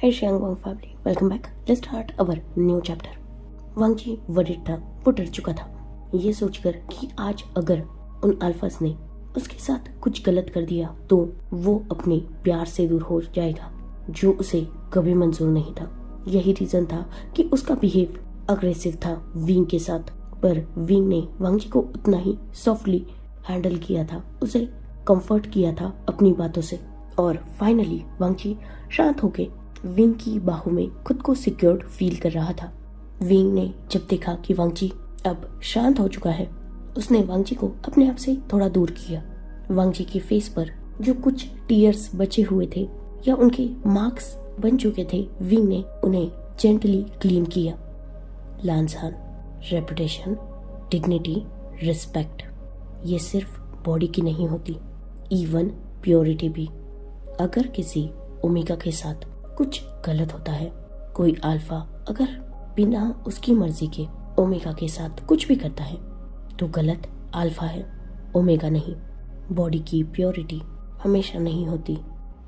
Hey Xiang Wang family, welcome back. Let's start our new chapter. Wang ji worried था, वो डर चुका था ये सोचकर कि आज अगर उन अल्फास ने उसके साथ कुछ गलत कर दिया तो वो अपने प्यार से दूर हो जाएगा, जो उसे कभी मंजूर नहीं था। यही रीजन था कि उसका बिहेव अग्रेसिव था विंग के साथ, पर विंग ने वांग जी को उतना ही सॉफ्टली हैंडल किया था, उसे कंफर्ट किया था अपनी बातों से। और फाइनली वांग जी शांत होके विंग की बाहों में खुद को सिक्योर्ड फील कर रहा था। विंग ने जब देखा कि वांग जी अब शांत हो चुका है, उसने वांग जी को अपने आप से थोड़ा दूर किया। वांग जी के फेस पर जो कुछ टीयर्स बचे हुए थे या उनके मार्क्स बन चुके थे, विंग ने उन्हें जेंटली क्लीन किया। लांसहान, रेपुटेशन, डिग्निटी, रिस्पेक्ट, ये सिर्फ बॉडी की नहीं होती, इवन प्योरिटी भी। अगर किसी ओमेगा के साथ कुछ गलत होता है, कोई अल्फा अगर बिना उसकी मर्जी के ओमेगा के साथ कुछ भी करता है, तो गलत अल्फा है, ओमेगा नहीं। बॉडी की प्योरिटी हमेशा नहीं होती,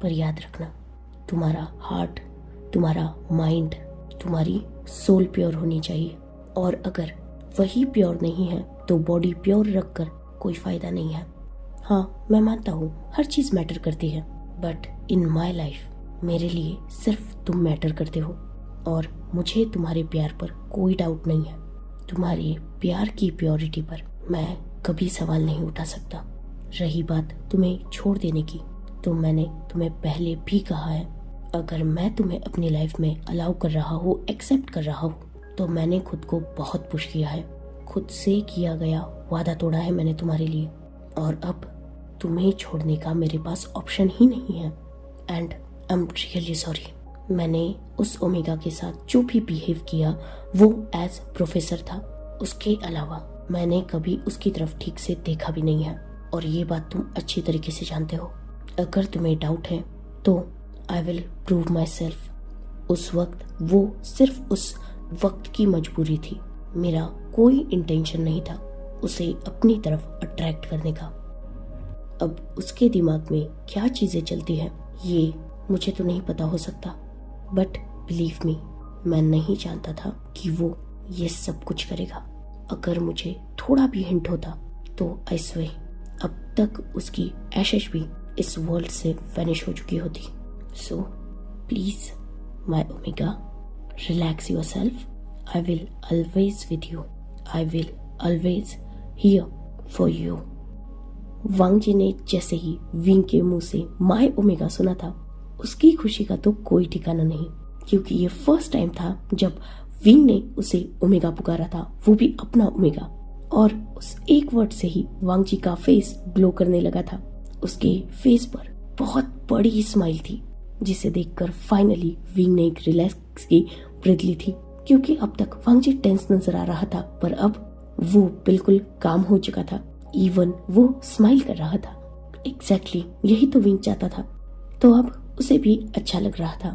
पर याद रखना, तुम्हारा हार्ट, तुम्हारा माइंड, तुम्हारी सोल प्योर होनी चाहिए। और अगर वही प्योर नहीं है तो बॉडी प्योर रखकर कोई फायदा नहीं है। हाँ, मैं मानता हूँ हर चीज मैटर करती है, बट इन माई लाइफ मेरे लिए सिर्फ तुम मैटर करते हो और मुझे तुम्हारे प्यार पर कोई डाउट नहीं है। तुम्हारे प्यार की प्योरिटी पर मैं कभी सवाल नहीं उठा सकता। रही बात तुम्हें छोड़ देने की, तो मैंने तुम्हें पहले भी कहा है, अगर मैं तुम्हें अपनी लाइफ में अलाउ कर रहा हूँ, एक्सेप्ट कर रहा हूँ, तो मैंने खुद को बहुत पुश किया है, खुद से किया गया वादा तोड़ा है मैंने तुम्हारे लिए, और अब तुम्हें छोड़ने का मेरे पास ऑप्शन ही नहीं है। And I am really sorry. मैंने उस ओमेगा के साथ जो भी बिहेव किया वो एज प्रोफेसर था, उसके अलावा मैंने कभी उसकी तरफ ठीक से देखा भी नहीं है, और ये बात तुम अच्छी तरीके से जानते हो। अगर तुम्हें डाउट है तो I will prove my self. उस वक्त वो सिर्फ उस वक्त की मजबूरी थी, मेरा कोई इंटेंशन नहीं था उसे अपनी तरफ अट्रैक्ट करने का। अब उसके दिमाग में क्या चीजें चलती है ये मुझे तो नहीं पता हो सकता, बट बिलीव मी, मैं नहीं जानता था कि वो ये सब कुछ करेगा। अगर मुझे थोड़ा भी हिंट होता तो आई स्वेयर अब तक उसकी एशेज भी इस वर्ल्ड से वैनिश हो चुकी होती। So please my omega, relax yourself. I will always with you, I will always here for you. Wang ji ने जैसे ही विंग के मुंह से माय ओमेगा सुना था, उसकी खुशी का तो कोई ठिकाना नहीं, क्योंकि ये फर्स्ट टाइम था जब विंग ने उसे ओमेगा पुकारा था, वो भी अपना ओमेगा। और उस एक वर्ड से ही वांग जी का फेस ग्लो करने लगा था। उसके फेस पर बहुत बड़ी स्माइल थी, जिसे देखकर फाइनली विंग ने एक रिलैक्स की ब्रेथ ली थी, क्योंकि अब तक वांग जी टेंस नजर आ रहा था, पर अब वो बिल्कुल काम हो चुका था। इवन वो स्माइल कर रहा था। एग्जैक्टली यही तो विंग चाहता था, तो अब उसे भी अच्छा लग रहा था।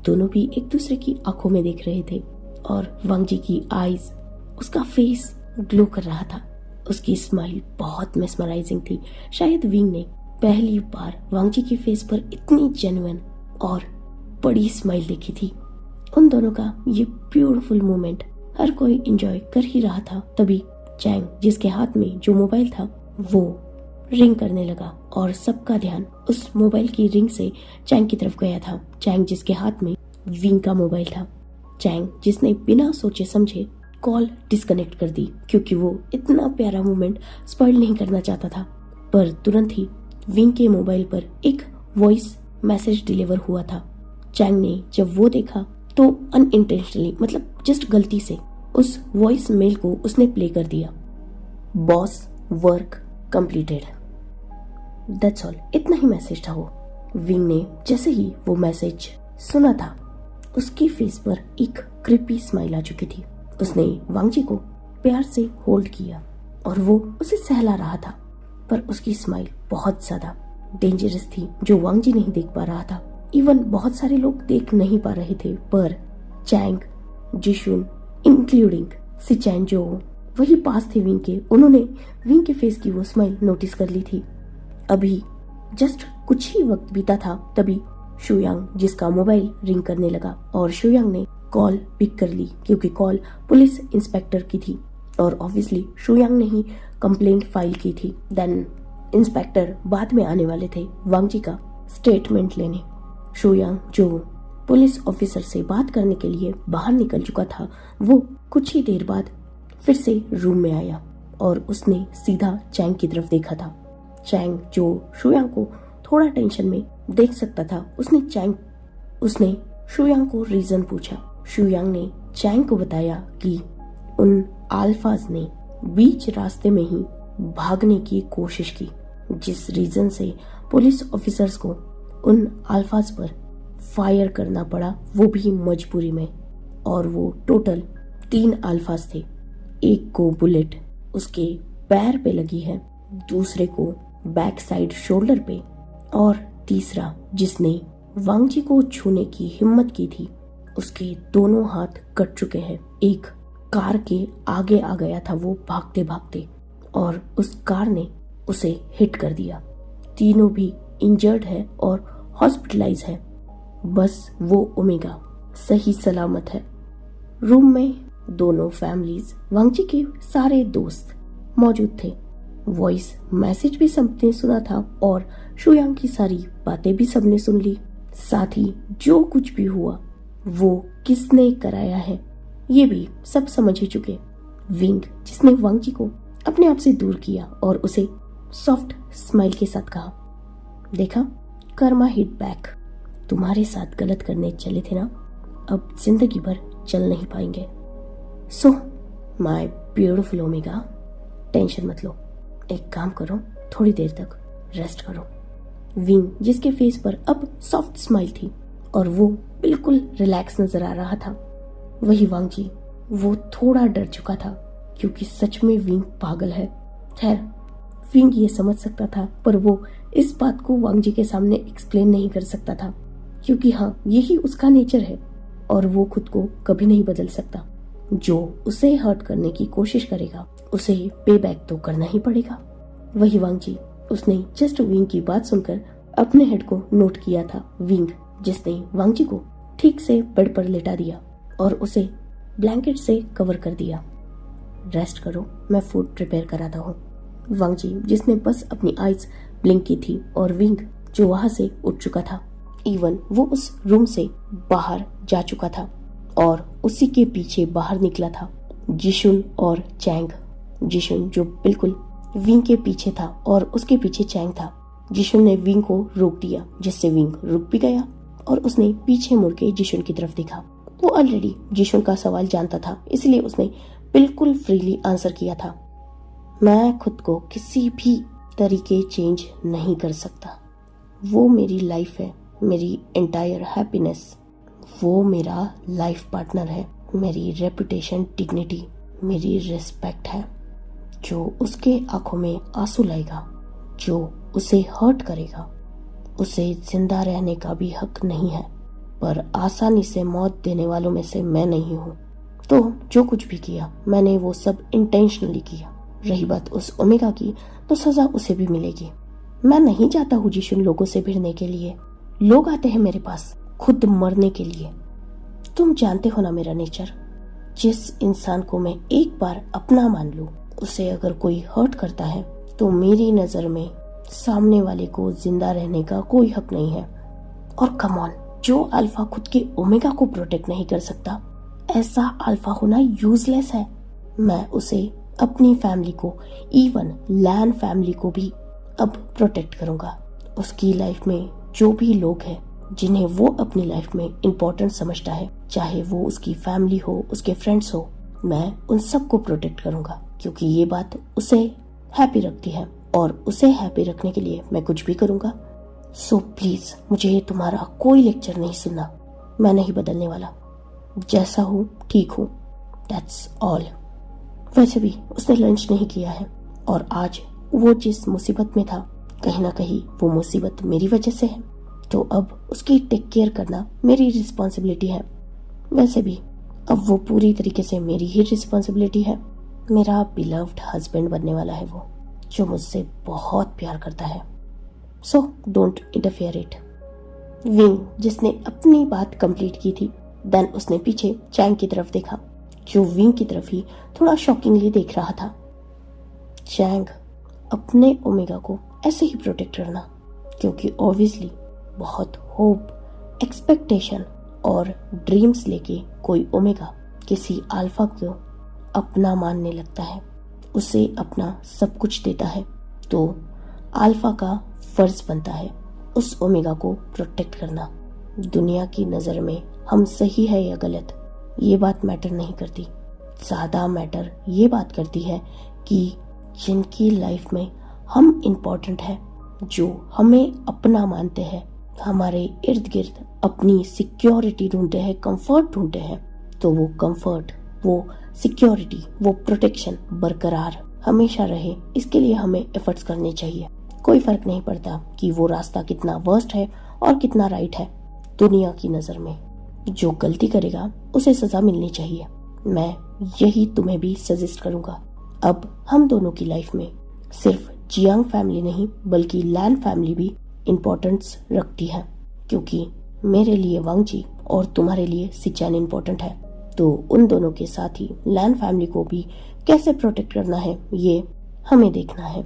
दोनों भी एक दूसरे की आंखों में देख रहे थे, और वांग जी की आईज, उसका फेस ग्लो कर रहा था। उसकी स्माइल बहुत मेस्मराइजिंग थी। शायद विंग ने पहली बार वांग जी के फेस पर इतनी जेन्युइन और बड़ी स्माइल देखी थी। उन दोनों का ये ब्यूटीफुल मोमेंट हर कोई एंजॉय कर ही रहा था। तभी चैंग, जिसके हाथ में जो मोबाइल था, वो रिंग करने लगा और सबका ध्यान उस मोबाइल की रिंग से चैंग की तरफ गया था। चैंग जिसके हाथ में विंग का मोबाइल था, चैंग जिसने बिना सोचे समझे कॉल डिस्कनेक्ट कर दी, क्योंकि वो इतना प्यारा मोमेंट स्पॉइल नहीं करना चाहता था। पर तुरंत ही विंग के मोबाइल पर एक वॉइस मैसेज डिलीवर हुआ था। चैंग ने जब वो देखा तो अनइंटेंशनली, मतलब जस्ट गलती से, उस वॉइस मेल को उसने प्ले कर दिया। Boss, work completed, that's all, इतना ही मैसेज था वो। विंग ने जैसे ही वो मैसेज सुना था, उसकी फेस पर एक क्रिपी स्माइल आ चुकी थी। उसने वांग जी को प्यार से होल्ड किया और वो उसे सहला रहा था, पर उसकी स्माइल बहुत ज्यादा डेंजरस थी, जो वांग जी नहीं देख पा रहा था। इवन बहुत सारे लोग देख नहीं पा रहे थे, पर चैंग, जिशुन, इंक्लूडिंग सिचैन जो वही पास थे विंग के, उन्होंने विंग के फेस की वो स्माइल नोटिस कर ली थी। अभी जस्ट कुछ ही वक्त बीता था, तभी शुयांग, जिसका मोबाइल रिंग करने लगा और शुयांग ने कॉल पिक कर ली क्योंकि कॉल पुलिस इंस्पेक्टर की थी और ऑब्वियसली शुयांग ने ही कंप्लेंट फाइल की थी। देन इंस्पेक्टर बाद में आने वाले थे वांग जी का स्टेटमेंट लेने। शुयांग, जो पुलिस ऑफिसर से बात करने के लिए बाहर निकल चुका था, वो कुछ ही देर बाद फिर से रूम में आया और उसने सीधा चैंग की तरफ देखा था। चैंग, जो शुयांग को थोड़ा टेंशन में देख सकता था, उसने शुयांग को रीजन पूछा। शुयांग ने चैंग को बताया कि उन अल्फाज ने बीच रास्ते में ही भागने की कोशिश की, जिस रीजन से पुलिस ऑफिसर्स को उन अल्फाज पर फायर करना पड़ा, वो भी मजबूरी में। और वो टोटल 3 अल्फाज थे। एक को बुलेट उसके पैर पे लगी है, दूसरे को बैक साइड शोल्डर पे, और तीसरा जिसने वांग जी को छूने की हिम्मत की थी, उसके दोनों हाथ कट चुके हैं। एक कार के आगे आ गया था वो भागते भागते और उस कार ने उसे हिट कर दिया। तीनों भी इंजर्ड है और हॉस्पिटलाइज है। बस वो ओमेगा सही सलामत है। रूम में दोनों फैमिलीज, वांग जी के सारे दोस्त मौजूद थे। वॉइस मैसेज भी सबने सुना था और शुयांग की सारी बातें भी सबने सुन ली। साथ ही जो कुछ भी हुआ वो किसने कराया है ये भी सब समझ ही चुके। विंग, जिसने वांग जी को अपने आप से दूर किया और उसे सॉफ्ट स्माइल के साथ कहा, देखा, कर्मा हिट बैक। तुम्हारे साथ गलत करने चले थे ना, अब जिंदगी भर चल नहीं पाएंगे। So my beautiful omega, tension मत लो, एक काम करो, थोड़ी देर तक रेस्ट करो। विंग, जिसके फेस पर अब सॉफ्ट स्माइल थी और वो बिल्कुल रिलैक्स नजर आ रहा था। वही वांग जी, वो थोड़ा डर चुका था क्योंकि सच में विंग पागल है। खैर, विंग ये समझ सकता था पर वो इस बात को वांग जी के सामने एक्सप्लेन नहीं कर सकता था क्योंकि हाँ, यही उसका नेचर है और वो खुद को कभी नहीं बदल सकता। जो उसे हर्ट करने की कोशिश करेगा उसे पे बैक तो करना ही पड़ेगा। वही वांग जी, उसने जस्ट विंग की बात सुनकर अपने हेड को नोट किया था। विंग, जिसने वांग जी को ठीक से बेड पर लेटा दिया और उसे ब्लैंकेट से कवर कर दिया। रेस्ट करो, मैं फूड प्रिपेयर कराता हूँ। वांग जी, जिसने बस अपनी आईज ब्लिंक की थी, और विंग, जो वहां से उठ चुका था। इवन वो उस रूम से बाहर जा चुका था और उसी के पीछे बाहर निकला था जिशुन और चैंग। जिशुन, जो बिल्कुल विंग के पीछे था और उसके पीछे चैंग था। जिशुन ने विंग को रोक दिया, जिससे विंग रुक भी गया और उसने पीछे मुड़ के जिशुन की तरफ देखा। वो ऑलरेडी जिशुन का सवाल जानता था, इसलिए उसने बिल्कुल फ्रीली आंसर किया था, मैं खुद को किसी भी तरीके चेंज नहीं कर सकता। वो मेरी लाइफ है, मेरी एंटायर हैप्पीनेस। वो मेरा लाइफ पार्टनर है, मेरी रेपुटेशन, डिग्निटी, मेरी रिस्पेक्ट है। जो उसके आंखों में आंसू लाएगा, जो उसे हर्ट करेगा, उसे जिंदा रहने का भी हक नहीं है। पर आसानी से मौत देने वालों में से मैं नहीं हूँ। तो जो कुछ भी किया मैंने वो सब इंटेंशनली किया। रही बात उस ओमेगा की, तो सजा उसे भी मिलेगी। मैं नहीं चाहता हूँ जिशुन लोगों से भिड़ने के लिए। लोग आते हैं मेरे पास खुद मरने के लिए। तुम जानते हो ना मेरा नेचर। जिस इंसान को मैं एक बार अपना मान लूं, उसे अगर कोई हर्ट करता है तो मेरी नजर में सामने वाले को जिंदा रहने का कोई हक नहीं है। और कम ऑन, जो अल्फा खुद के ओमेगा को प्रोटेक्ट नहीं कर सकता, ऐसा अल्फा होना यूजलेस है। मैं उसे, अपनी फैमिली को, इवन लैन फैमिली को भी अब प्रोटेक्ट करूंगा। उसकी लाइफ में जो भी लोग हैं जिन्हें वो अपनी लाइफ में इम्पोर्टेंट समझता है, चाहे वो उसकी फैमिली हो, उसके फ्रेंड्स हो, मैं उन सबको प्रोटेक्ट करूंगा क्योंकि ये बात उसे हैप्पी रखती है और उसे हैप्पी रखने के लिए मैं कुछ भी करूंगा। सो प्लीज, मुझे तुम्हारा कोई लेक्चर नहीं सुनना। मैं नहीं बदलने वाला, जैसा हूँ ठीक हूँ, दैट्स ऑल। वैसे भी उसने लंच नहीं किया है और आज वो जिस मुसीबत में था, कहीं ना कहीं वो मुसीबत मेरी वजह से है, तो अब उसकी टेक केयर करना मेरी रिस्पॉन्सिबिलिटी है। वैसे भी अब वो पूरी तरीके से मेरी ही रिस्पॉन्सिबिलिटी है। मेरा बिलव्ड हस्बैंड बनने वाला है वो, जो मुझसे बहुत प्यार करता है। So don't interfere it. Wing जिसने अपनी बात कंप्लीट की थी, देन उसने पीछे चैंग की तरफ देखा जो विंग की तरफ ही थोड़ा शॉकिंगली देख रहा था। चैंग, अपने ओमेगा को ऐसे ही प्रोटेक्ट करना, क्योंकि ऑब्वियसली बहुत होप, एक्सपेक्टेशन और ड्रीम्स लेके कोई ओमेगा किसी अल्फा को अपना मानने लगता है, उसे अपना सब कुछ देता है, तो अल्फा का फर्ज बनता है उस ओमेगा को प्रोटेक्ट करना। दुनिया की नज़र में हम सही है या गलत, ये बात मैटर नहीं करती। ज़्यादा मैटर ये बात करती है कि जिनकी लाइफ में हम इम्पोर्टेंट है, जो हमें अपना मानते हैं, हमारे इर्द गिर्द अपनी सिक्योरिटी ढूंढते हैं, कंफर्ट ढूंढते हैं, तो वो कंफर्ट, वो सिक्योरिटी, वो प्रोटेक्शन बरकरार हमेशा रहे, इसके लिए हमें एफर्ट्स करने चाहिए। कोई फर्क नहीं पड़ता कि वो रास्ता कितना वर्स्ट है और कितना राइट है। दुनिया की नज़र में जो गलती करेगा उसे सजा मिलनी चाहिए। मैं यही तुम्हें भी सजेस्ट करूंगा। अब हम दोनों की लाइफ में सिर्फ जियांग फैमिली नहीं बल्कि लैन फैमिली भी इम्पोर्टेंस रखती है, क्योंकि मेरे लिए वांग जी और तुम्हारे लिए सिचैन इम्पोर्टेंट है, तो उन दोनों के साथ ही लैन फैमिली को भी कैसे प्रोटेक्ट करना है ये हमें देखना है।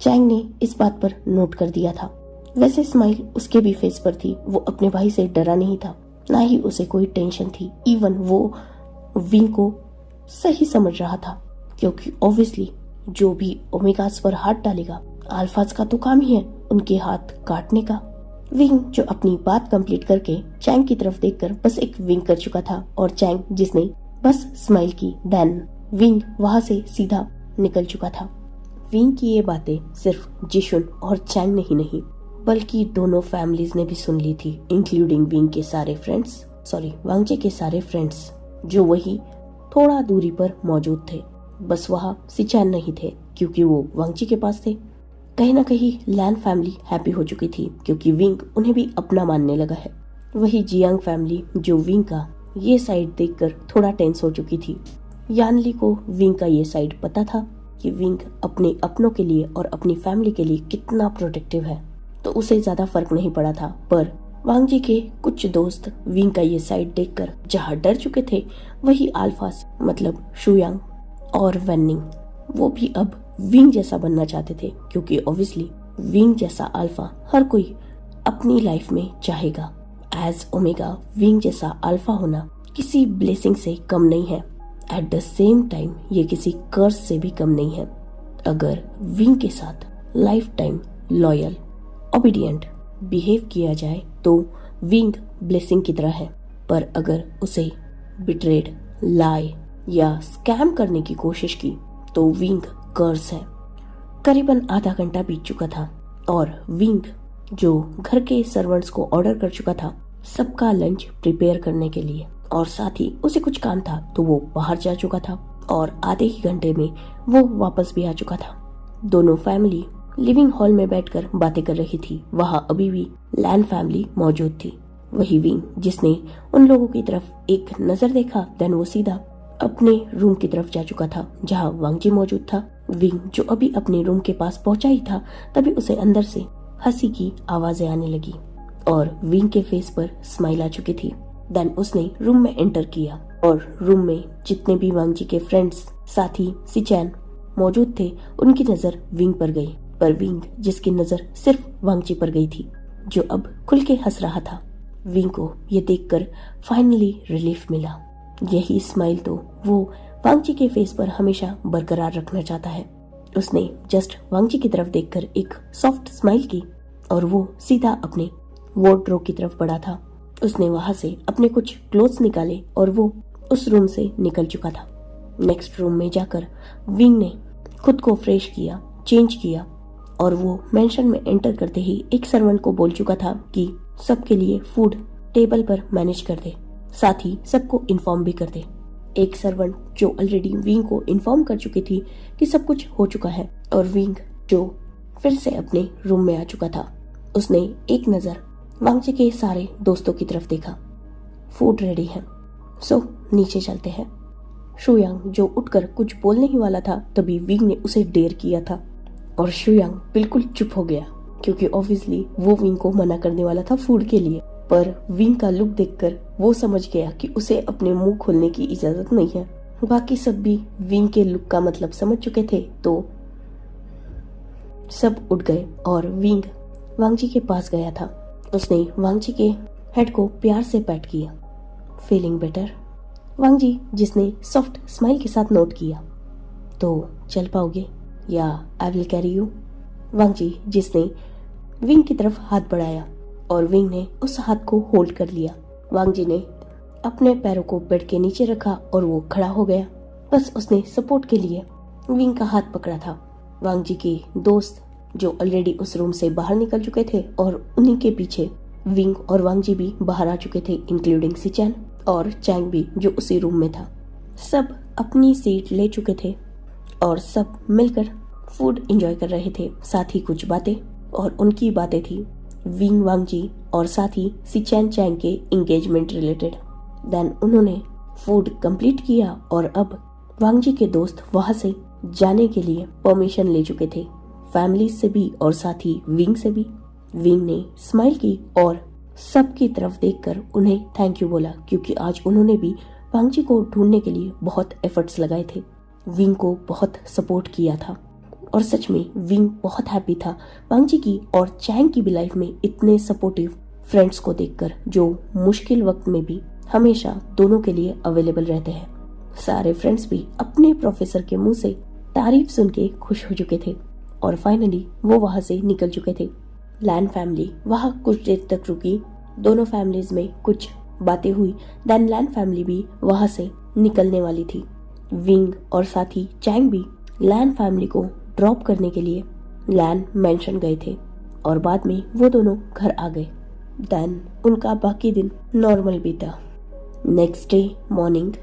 चैंग ने इस बात पर नोट कर दिया था। वैसे स्माइल उसके भी फेस पर थी। वो अपने भाई से डरा नहीं था, ना ही उसे कोई टेंशन थी। इवन वो विंग को सही समझ रहा था, क्योंकि ऑब्वियसली जो भी ओमेगास पर हाथ डालेगा, अल्फाज का तो काम ही है उनके हाथ काटने का। विंग जो अपनी बात कंप्लीट करके चैंग की तरफ देखकर बस एक विंग कर चुका था, और चैंग जिसने बस स्माइल की, देन विंग वहां से सीधा निकल चुका था। विंग की ये बातें सिर्फ जिशुन और चैंग ने ही नहीं बल्कि दोनों फैमिलीज ने भी सुन ली थी, इंक्लूडिंग विंग के सारे फ्रेंड्स, वांगजे के सारे फ्रेंड्स जो वही थोड़ा दूरी पर मौजूद थे। बस वहाँ सिचैन नहीं थे, क्योंकि वो वांगजी के पास थे। कहीं ना कहीं लैन फैमिली हैप्पी हो चुकी थी, क्योंकि विंग उन्हें भी अपना मानने लगा है। वही जियांग फैमिली जो विंग का ये साइड देखकर थोड़ा टेंस हो चुकी थी। यानली को विंग का ये साइड पता था कि विंग अपने अपनों के लिए और अपनी फैमिली के लिए कितना प्रोटेक्टिव है, तो उसे ज्यादा फर्क नहीं पड़ा था। पर वांगजी के कुछ दोस्त विंग का ये साइड देखकर जहाँ डर चुके थे, वही अल्फास मतलब शुयांग और वेनिंग, वो भी अब विंग जैसा बनना चाहते थे, क्योंकि ऑब्वियसली विंग जैसा अल्फा हर कोई अपनी लाइफ में चाहेगा। एज ओमेगा विंग जैसा अल्फा होना किसी ब्लेसिंग से कम नहीं है। एट द सेम टाइम ये किसी कर्स से भी कम नहीं है। अगर विंग के साथ life time loyal, obedient behave किया जाए तो विंग ब्लेसिंग की तरह है, पर अगर उसे बिट्रेड, लाई या स्कैम करने की कोशिश की तो विंग कर्स है। करीबन आधा घंटा बीत चुका था और विंग जो घर के सर्वेंट्स को ऑर्डर कर चुका था सबका लंच प्रिपेयर करने के लिए, और साथ ही उसे कुछ काम था तो वो बाहर जा चुका था, और आधे ही घंटे में वो वापस भी आ चुका था। दोनों फैमिली लिविंग हॉल में बैठकर बातें कर रही थी। वहाँ अभी भी लैन फैमिली मौजूद थी। वही विंग जिसने उन लोगों की तरफ एक नजर देखा, देन वो सीधा अपने रूम की तरफ जा चुका था जहाँ वांगजी मौजूद था। विंग जो अभी अपने रूम के पास पहुंचा ही था, तभी उसे अंदर से हंसी की आवाजें आने लगी और विंग के फेस पर स्माइल आ चुकी थी। देन उसने रूम में एंटर किया और रूम में जितने भी वांगजी के फ्रेंड्स, साथी सिचैन मौजूद थे, उनकी नजर विंग पर गई। पर विंग जिसकी नजर सिर्फ वांगजी पर गई थी, जो अब खुल के हंस रहा था। विंग को ये देखकर फाइनली रिलीफ मिला। यही स्माइल तो वो वांगजी के फेस पर हमेशा बरकरार रखना चाहता है। उसने जस्ट वांगजी की तरफ देखकर एक सॉफ्ट स्माइल की और वो सीधा अपने वार्डरोब की तरफ बढ़ा था। उसने वहां से अपने कुछ क्लोथ्स निकाले और वो उस रूम से निकल चुका था। नेक्स्ट रूम में जाकर विंग ने खुद को फ्रेश किया, चेंज किया, और वो मेंशन में एंटर करते ही एक सर्वेंट को बोल चुका था कि सबके लिए फूड टेबल पर मैनेज कर दे, साथ ही सबको इन्फॉर्म भी कर दे। एक सर्वेंट जो ऑलरेडी विंग को इन्फॉर्म कर चुकी थी कि सब कुछ हो चुका है, और विंग जो फिर से अपने रूम में आ चुका था, उसने एक नजर वांगजी के सारे दोस्तों की तरफ देखा। फूड रेडी है, सो नीचे चलते हैं। शुयांग जो उठकर कुछ बोलने ही वाला था, तभी विंग ने उसे डेर किया था और शुयांग बिल्कुल चुप हो गया, क्योंकि ऑब्वियसली वो विंग को मना करने वाला था फूड के लिए, पर विंग का लुक देखकर वो समझ गया कि उसे अपने मुंह खोलने की इजाजत नहीं है। बाकी सब भी विंग के लुक का मतलब समझ चुके थे, तो सब उठ गए और विंग वांगजी के पास गया था। उसने वांगजी के हेड को प्यार से पैट किया। Feeling better? वांगजी जिसने सॉफ्ट स्माइल के साथ नोट किया। तो चल पाओगे या आई विल कैरी यू? वांगजी जिसने विंग की तरफ हाथ बढ़ाया और विंग ने उस हाथ को होल्ड कर लिया। वांगजी ने अपने पैरों को बेड के नीचे रखा और वो खड़ा हो गया। बस उसने सपोर्ट के लिए विंग का हाथ पकड़ा था। वांगजी के दोस्त जो ऑलरेडी उस रूम से बाहर निकल चुके थे और उन्हीं के पीछे विंग और वांगजी भी बाहर आ चुके थे, इंक्लूडिंग सिचैन और चैंग भी जो उसी रूम में था। सब अपनी सीट ले चुके थे और सब मिलकर फूड एंजॉय कर रहे थे। साथ ही कुछ बातें, और उनकी बातें थी विंग वांगजी और साथ ही सिचैन चैंग के एंगेजमेंट रिलेटेड। देन उन्होंने फूड कंप्लीट किया और अब वांगजी के दोस्त वहां से जाने के लिए परमिशन ले चुके थे, फैमिली से भी और साथ ही विंग से भी। विंग ने स्माइल की और सबकी तरफ देखकर उन्हें थैंक यू बोला, क्योंकि आज उन्होंने भी वांगजी को ढूंढने के लिए बहुत एफर्ट्स लगाए थे, विंग को बहुत सपोर्ट किया था। और सच में विंग बहुत हैप्पी था वांगजी की और चैंग की भी लाइफ में इतने सपोर्टिव फ्रेंड्स को देखकर, जो मुश्किल वक्त में भी हमेशा दोनों के लिए अवेलेबल रहते हैं। सारे फ्रेंड्स भी अपने प्रोफेसर के मुंह से तारीफ सुन के खुश हो चुके थे और फाइनली वो वहां से निकल चुके थे। लैन फैमिली वहां कुछ देर तक रुकी, दोनों फैमिलीज में कुछ बातें हुई। देन लैन फैमिली भी वहां से निकलने वाली थी। विंग और साथ ही चैंग भी लैन फैमिली को ड्रॉप करने के लिए लैन मेंशन गए थे और बाद में वो दोनों घर आ गए। देन उनका बाकी दिन नॉर्मल बीता। नेक्स्ट डे मॉर्निंग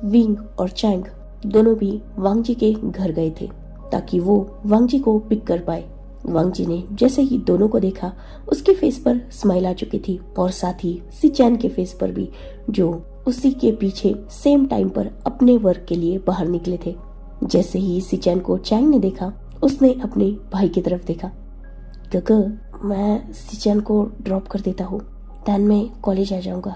विंग और चैंग दोनों भी वांगजी के घर गए थे ताकि वो वांगजी को पिक कर पाए। वांगजी ने जैसे ही दोनों को देखा उसके फेस पर स्माइल आ चुकी थी और साथ ही सिचैन के फेस पर भी, जो उसी के पीछे सेम टाइम पर अपने वर्क के लिए बाहर निकले थे। जैसे ही सिचैन को चैंग ने देखा उसने अपने भाई की तरफ देखा। काका, मैं सिचैन को ड्रॉप कर देता हूँ, देन मैं कॉलेज आ जाऊंगा।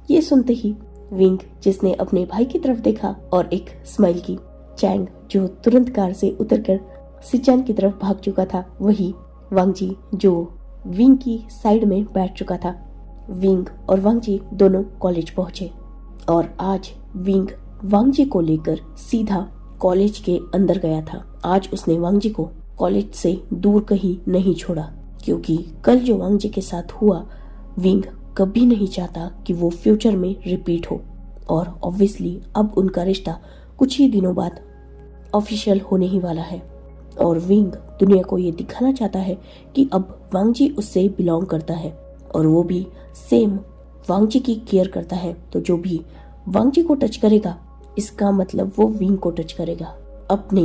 ये सुनते ही विंग जिसने अपने भाई की तरफ देखा और एक स्माइल की, चैंग जो तुरंत कार से उतरकर सिचैन की तरफ भाग चुका था, वही वांगजी जो विंग की साइड में बैठ चुका था। विंग और वांगजी दोनों कॉलेज पहुंचे और आज विंग वांगजी को लेकर सीधा कॉलेज के अंदर गया था। आज उसने वांगजी को कॉलेज से दूर कहीं नहीं छोड़ा, क्योंकि कल जो वांगजी के साथ हुआ विंग कभी नहीं चाहता कि वो फ्यूचर में रिपीट हो। और ऑब्वियसली अब उनका रिश्ता कुछ ही दिनों बाद ऑफिशियल होने ही वाला है और विंग दुनिया को ये दिखाना चाहता है कि अब वांगजी उससे बिलोंग करता है और वो भी सेम वांगजी की केयर करता है। तो जो भी वांगजी को टच करेगा इसका मतलब वो विंग को टच करेगा। अपने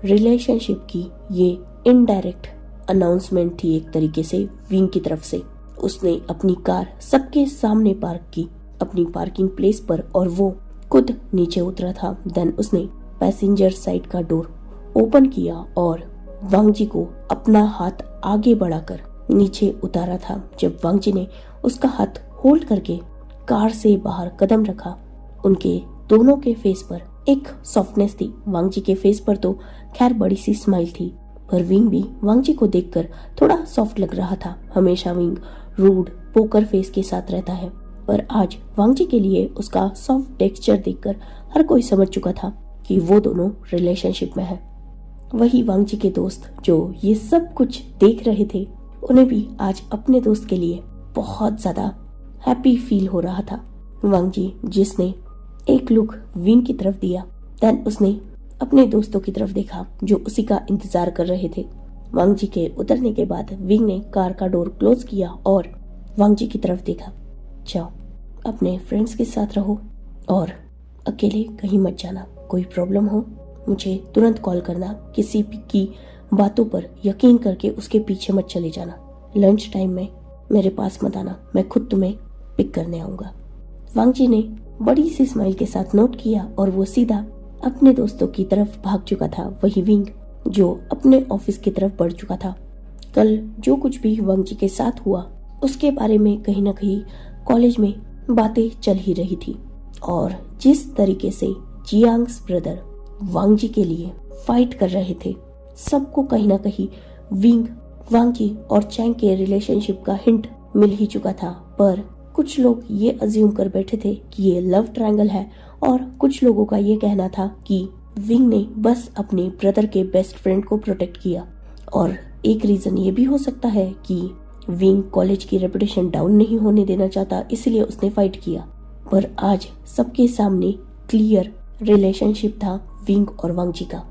रिलेशनशिप की ये इनडायरेक्ट अनाउंसमेंट थी एक तरीके से विंग की तरफ से। उसने अपनी कार सबके सामने पार्क की अपनी पार्किंग प्लेस पर और वो खुद नीचे उतरा था। देन उसने पैसेंजर साइड का डोर ओपन किया और वांगजी को अपना हाथ आगे बढ़ाकर नीचे उतारा था। जब वांगजी ने उसका हाथ होल्ड करके कार से बाहर कदम रखा, उनके दोनों के फेस पर एक सॉफ्टनेस थी। वांगजी के फेस पर तो खैर बड़ी सी स्माइल थी, पर विंग भी वांगजी को देखकर थोड़ा सॉफ्ट लग रहा था। हमेशा विंग रूड पोकर फेस के साथ रहता है, पर आज वांगजी के लिए उसका सॉफ्ट टेक्सचर देखकर हर कोई समझ चुका था कि वो दोनों रिलेशनशिप में है। वही वांगजी के दोस्त जो ये सब कुछ देख रहे थे, उन्हें भी आज अपने दोस्त के लिए बहुत ज्यादा हैप्पी फील हो रहा था। वांगजी जिसने एक लुक विंग की तरफ दिया, देन उसने अपने दोस्तों की तरफ देखा जो उसी का इंतजार कर रहे थे। वांगजी के उतरने के बाद विंग ने कार का डोर क्लोज किया और वांगजी की तरफ देखा। जाओ, अपने फ्रेंड्स के साथ रहो और अकेले कहीं मत जाना। कोई प्रॉब्लम हो मुझे तुरंत कॉल करना। किसी की बातों पर यकीन करके उसके पीछे मत चले जाना। लंच टाइम में मेरे पास मत आना, मैं खुद तुम्हें पिक करने आऊंगा। वांगजी ने बड़ी सी स्माइल के साथ नोट किया और वो सीधा अपने दोस्तों की तरफ भाग चुका था। वही विंग जो अपने ऑफिस की तरफ बढ़ चुका था। कल जो कुछ भी वांग जी के साथ हुआ उसके बारे में कहीं ना कहीं कॉलेज में बातें चल ही रही थी, और जिस तरीके से जियांग्स ब्रदर वांग जी के लिए फाइट कर रहे थे, सबको कहीं ना कहीं विंग, वांग जी और चैंग के रिलेशनशिप का हिंट मिल ही चुका था। पर कुछ लोग ये अज्यूम कर बैठे थे कि ये लव ट्रायंगल है, और कुछ लोगों का ये कहना था कि विंग ने बस अपने ब्रदर के बेस्ट फ्रेंड को प्रोटेक्ट किया, और एक रीजन ये भी हो सकता है कि विंग कॉलेज की रेपुटेशन डाउन नहीं होने देना चाहता, इसलिए उसने फाइट किया। पर आज सबके सामने क्लियर रिलेशनशिप था विंग और वांग जी का,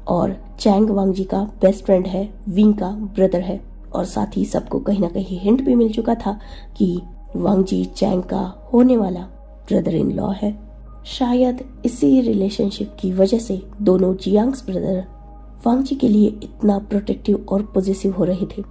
और चैंग वांग जी का बेस्ट फ्रेंड है, विंग का ब्रदर है, और साथ ही सबको कहीं ना कहीं हिंट भी मिल चुका था कि वांग जी चैंग का होने वाला ब्रदर इन लॉ है। शायद इसी रिलेशनशिप की वजह से दोनों जियांग्स ब्रदर वांग जी के लिए इतना प्रोटेक्टिव और पॉजिटिव हो रहे थे।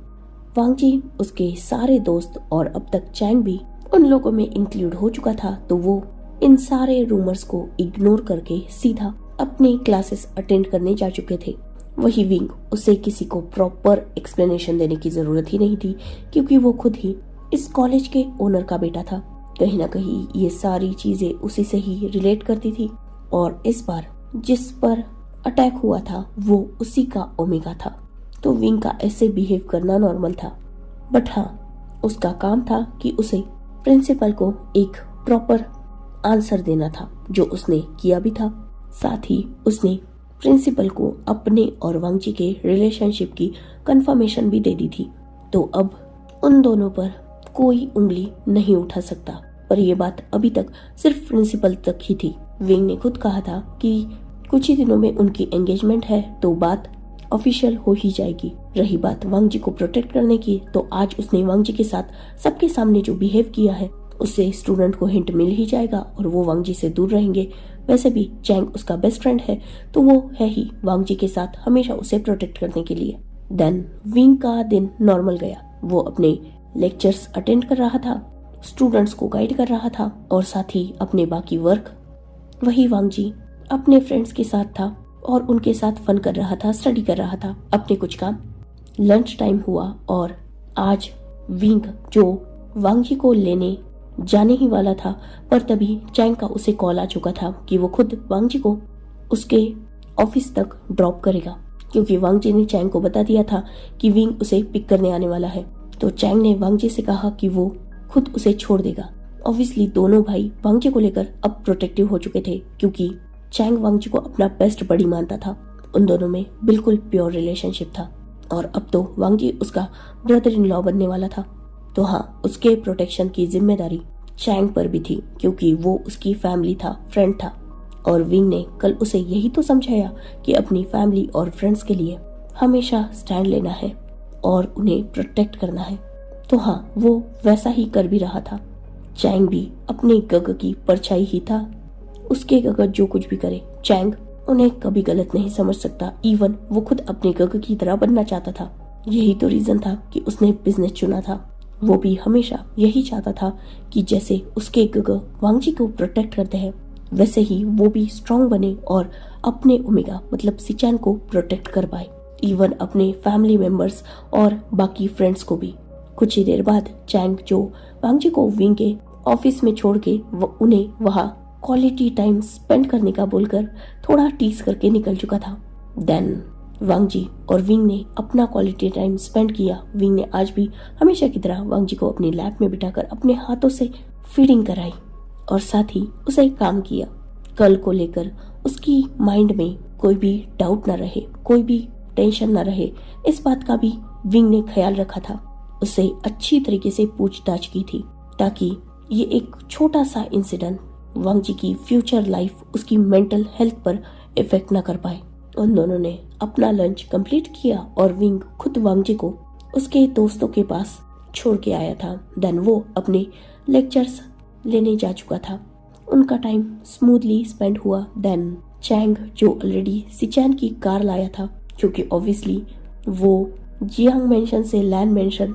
वांग जी, उसके सारे दोस्त और अब तक चैंग भी उन लोगों में इंक्लूड हो चुका था, तो वो इन सारे रूमर्स को इग्नोर करके सीधा अपने क्लासेस अटेंड करने जा चुके थे। वही विंग, उसे किसी को प्रॉपर एक्सप्लेनेशन देने की जरूरत ही नहीं थी, क्योंकि वो खुद ही इस कॉलेज के ओनर का बेटा था। कहीं ना कहीं ये सारी चीजें उसी से ही रिलेट करती थी, और इस बार जिस पर अटैक हुआ था वो उसी का ओमेगा था। तो विंग का ऐसे बिहेव करना नॉर्मल था, बट हाँ, उसका काम था कि उसे प्रिंसिपल को एक प्रॉपर आंसर देना था, जो उसने किया भी था। साथ ही उसने प्रिंसिपल को अपने और वांग जी के रिलेशनशिप की कंफर्मेशन भी दे दी थी। तो अब उन दोनों पर कोई उंगली नहीं उठा सकता। पर यह बात अभी तक सिर्फ प्रिंसिपल तक ही थी। विंग ने खुद कहा था कि कुछ ही दिनों में उनकी एंगेजमेंट है, तो बात ऑफिशियल हो ही जाएगी। रही बात वांग जी को प्रोटेक्ट करने की, तो आज उसने वांग जी के साथ सबके सामने जो बिहेव किया है, उससे स्टूडेंट को हिंट मिल ही जाएगा और वो वांग जी से दूर रहेंगे। वैसे भी चैंग उसका बेस्ट फ्रेंड है, तो वो है ही वांग जी के साथ हमेशा उसे प्रोटेक्ट करने के लिए। देन विंग का दिन नॉर्मल गया। वो अपने लेक्चर्स अटेंड कर रहा था, स्टूडेंट्स को गाइड कर रहा था, और साथ ही अपने बाकी वर्क। वही वांग जी अपने फ्रेंड्स के साथ था और उनके साथ फन कर रहा था, स्टडी कर रहा था अपने कुछ काम। लंच टाइम हुआ और आज विंग जो वांग जी को लेने जाने ही वाला था, पर तभी चैंग का उसे कॉल आ चुका था कि वो खुद वांग जी को उसके ऑफिस तक ड्रॉप करेगा, क्योंकि वांग जी ने चैंग को बता दिया था कि विंग उसे पिक करने आने वाला है। तो चैंग ने वांग जी से कहा कि वो खुद उसे छोड़ देगा। ऑब्वियसली दोनों भाई वांग जी को लेकर अब प्रोटेक्टिव हो चुके थे, क्योंकि चैंग वांग जी को अपना बेस्ट बडी मानता था। उन दोनों में बिल्कुल प्योर रिलेशनशिप था, और अब तो वांग जी उसका ब्रदर इन लॉ बनने वाला था। तो हाँ, उसके प्रोटेक्शन की जिम्मेदारी चैंग पर भी थी, क्योंकि वो उसकी फैमिली था, फ्रेंड था। और विंग ने कल उसे यही तो समझाया कि अपनी फैमिली और फ्रेंड्स के लिए हमेशा स्टैंड लेना है और उन्हें प्रोटेक्ट करना है। तो हाँ, वो वैसा ही कर भी रहा था। चैंग भी अपने गग की परछाई ही था। उसके गग जो कुछ भी करे, चैंग उन्हें कभी गलत नहीं समझ सकता। इवन वो खुद अपने गग की तरह बनना चाहता था। यही तो रीजन था कि उसने बिजनेस चुना था। वो भी हमेशा यही चाहता था कि जैसे उसके गग वांग जी को प्रोटेक्ट करते हैं, वैसे ही वो भी स्ट्रांग बने और अपने ओमेगा मतलब सिचैन को प्रोटेक्ट कर पाए, इवन अपने फैमिली मेंबर्स और बाकी फ्रेंड्स को भी। कुछ ही देर बाद चैंग जो वांग जी को विंग के ऑफिस में छोड़ के उन्हें वहाँ क्वालिटी टाइम स्पेंड करने का बोलकर थोड़ा टीज करके निकल चुका था। देन वांग जी और विंग ने अपना क्वालिटी टाइम स्पेंड किया। विंग ने आज भी हमेशा की तरह वांग जी को अपनी लैब में बिठाकर अपने हाथों से फीडिंग कराई और साथ ही उसे काम किया। कल को लेकर उसकी माइंड में कोई भी डाउट न रहे, कोई भी टेंशन न रहे, इस बात का भी विंग ने ख्याल रखा था। उसे अच्छी तरीके से पूछताछ की थी, ताकि ये एक छोटा सा इंसिडेंट वांग जी की फ्यूचर लाइफ, उसकी मेंटल हेल्थ पर इफेक्ट न कर पाए। उन दोनों ने अपना लंच कंप्लीट किया और विंग खुद वांग जी को उसके दोस्तों के पास छोड़ के आया था। देन वो अपने लेक्चर्स लेने जा चुका था। उनका टाइम स्मूथली स्पेंड हुआ। देन चैंग जो ऑलरेडी सिचैन की कार लाया था, क्योंकि ऑब्वियसली वो जियांग मेंशन से लैन मेंशन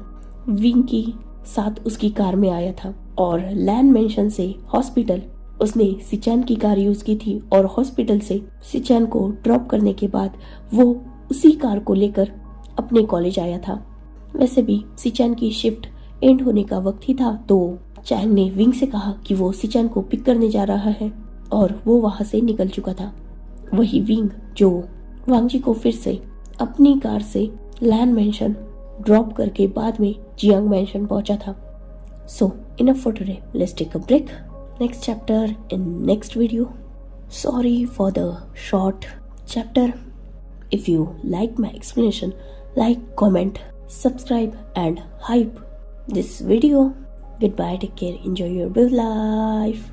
विंग की साथ उसकी कार में आया था, और लैन मेंशन से हॉस्पिटल उसने सिचैन की कार यूज की थी, और हॉस्पिटल से सिचैन को ड्रॉप करने के बाद वो उसी कार को लेकर अपने कॉलेज आया था। वैसे भी सिचान की शिफ्ट एंड होने का वक्त ही था, तो चैंग ने विंग से कहा कि वो सिचान को पिक करने जा रहा है और वो वहां से निकल चुका था। वही विंग जो वांगजी को फिर से अपनी कार से लैन मेंशन ड्रॉप करके बाद में जियांग मेंशन पहुंचा था। So enough for today, let's take a break. Next chapter in next video. Sorry for the short chapter. If you like my explanation, like, comment, subscribe and hype this video. Goodbye, take care, enjoy your life.